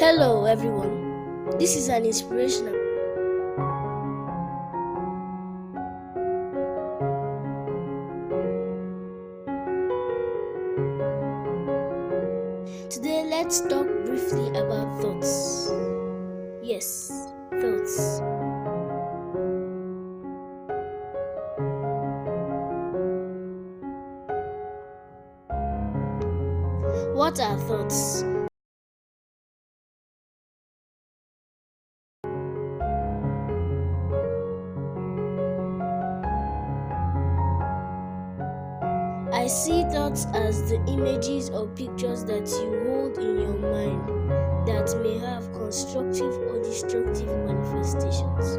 Hello, everyone. This is an inspirational. Today, let's talk briefly about thoughts. Yes, thoughts. What are thoughts? I see thoughts as the images or pictures that you hold in your mind that may have constructive or destructive manifestations.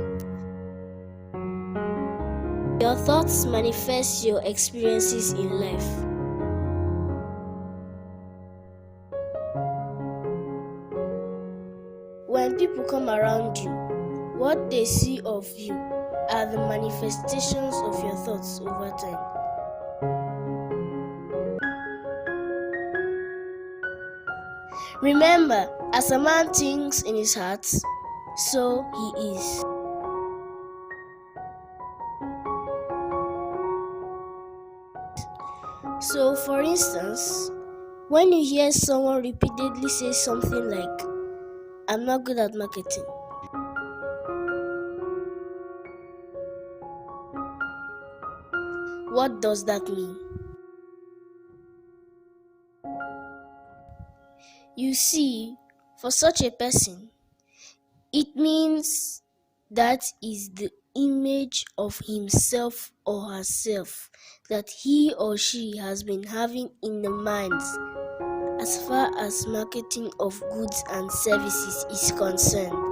Your thoughts manifest your experiences in life. When people come around you, what they see of you are the manifestations of your thoughts over time. Remember, as a man thinks in his heart, so he is. So, for instance, when you hear someone repeatedly say something like, "I'm not good at marketing," what does that mean? You see, for such a person, it means that is the image of himself or herself that he or she has been having in the minds as far as marketing of goods and services is concerned.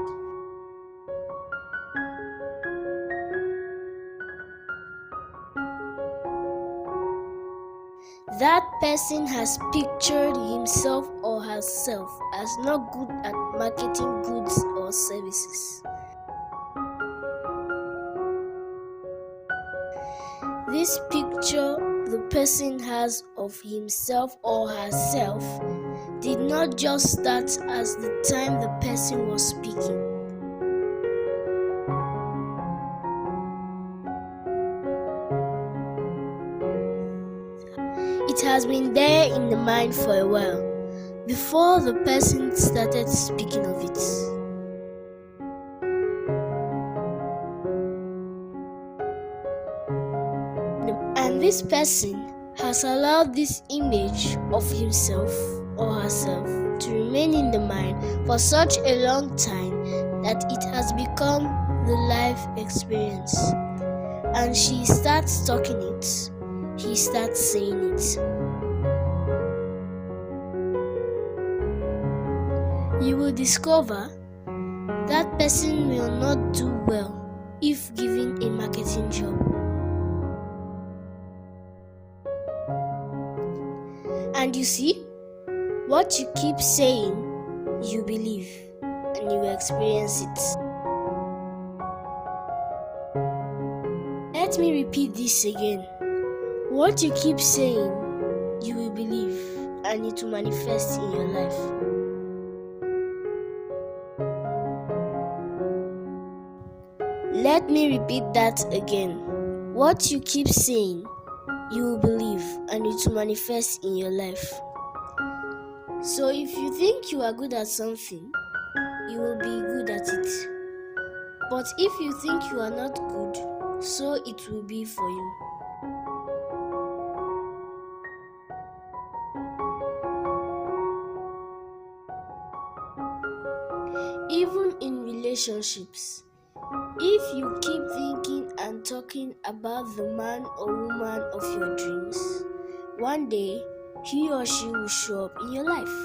That person has pictured himself or herself as not good at marketing goods or services. This picture the person has of himself or herself did not just start as the time the person was speaking. It has been there in the mind for a while, before the person started speaking of it. And this person has allowed this image of himself or herself to remain in the mind for such a long time that it has become the life experience. And she starts talking it, he starts saying it. You will discover that person will not do well if given a marketing job. And you see, what you keep saying, you believe, and you will experience it. Let me repeat this again. What you keep saying, you will believe, and it will manifest in your life. Let me repeat that again. What you keep saying, you will believe, and it will manifest in your life. So if you think you are good at something, you will be good at it. But if you think you are not good, so it will be for you. Even in relationships, if you keep thinking and talking about the man or woman of your dreams, one day he or she will show up in your life.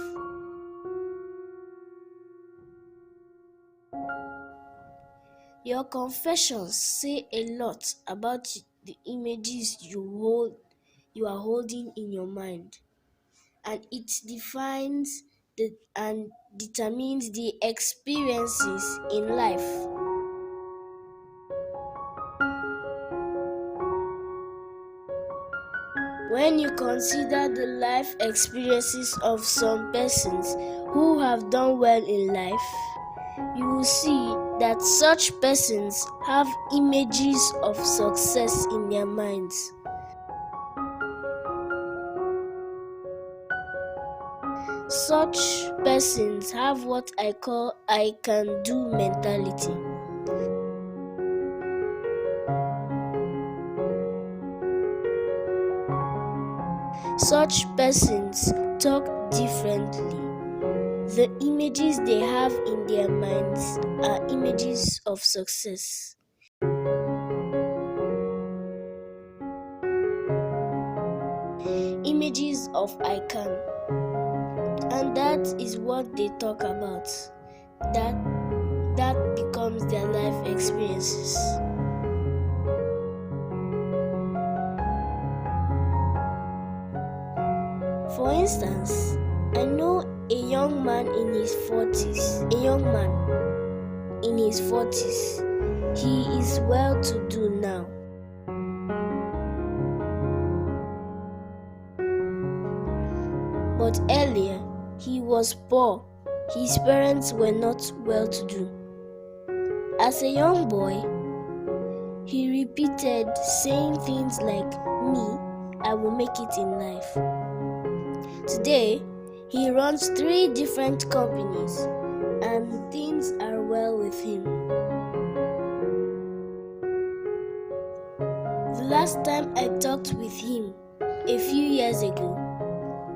Your confessions say a lot about the images you are holding in your mind, and it defines and determines the experiences in life. When you consider the life experiences of some persons who have done well in life, you will see that such persons have images of success in their minds. Such persons have what I call I can do mentality. Such persons talk differently. The images they have in their minds are images of success. Images of I can. And that is what they talk about. That becomes their life experiences. For instance, I know a young man in his 40s. He is well to do now. But earlier, he was poor. His parents were not well to do. As a young boy, he repeated saying things like, "Me, I will make it in life." Today, he runs 3 different companies and things are well with him. The last time I talked with him, a few years ago,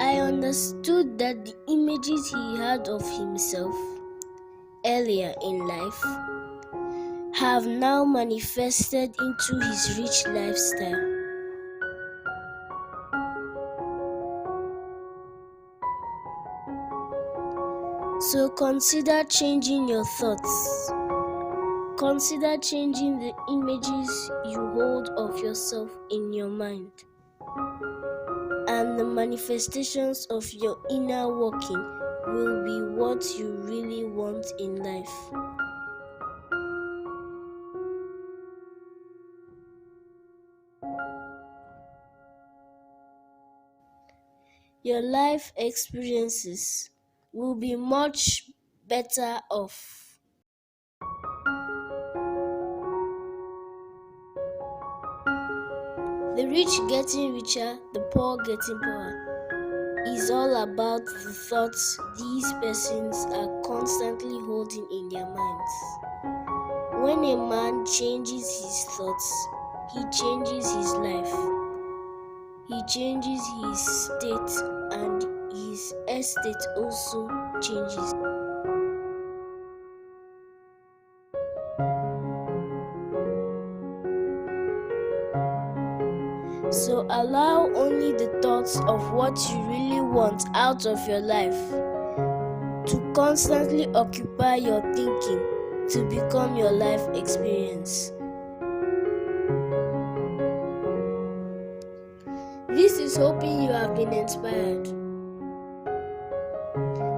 I understood that the images he had of himself earlier in life have now manifested into his rich lifestyle. So consider changing your thoughts. Consider changing the images you hold of yourself in your mind. And the manifestations of your inner working will be what you really want in life. Your life experiences will be much better off. The rich getting richer, the poor getting poorer is all about the thoughts these persons are constantly holding in their minds. When a man changes his thoughts, he changes his life. He changes his state and his estate also changes. So allow only the thoughts of what you really want out of your life to constantly occupy your thinking to become your life experience. This is hoping you have been inspired.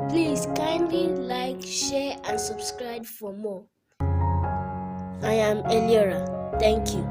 Please kindly like, share and subscribe for more. I am Eliora. Thank you.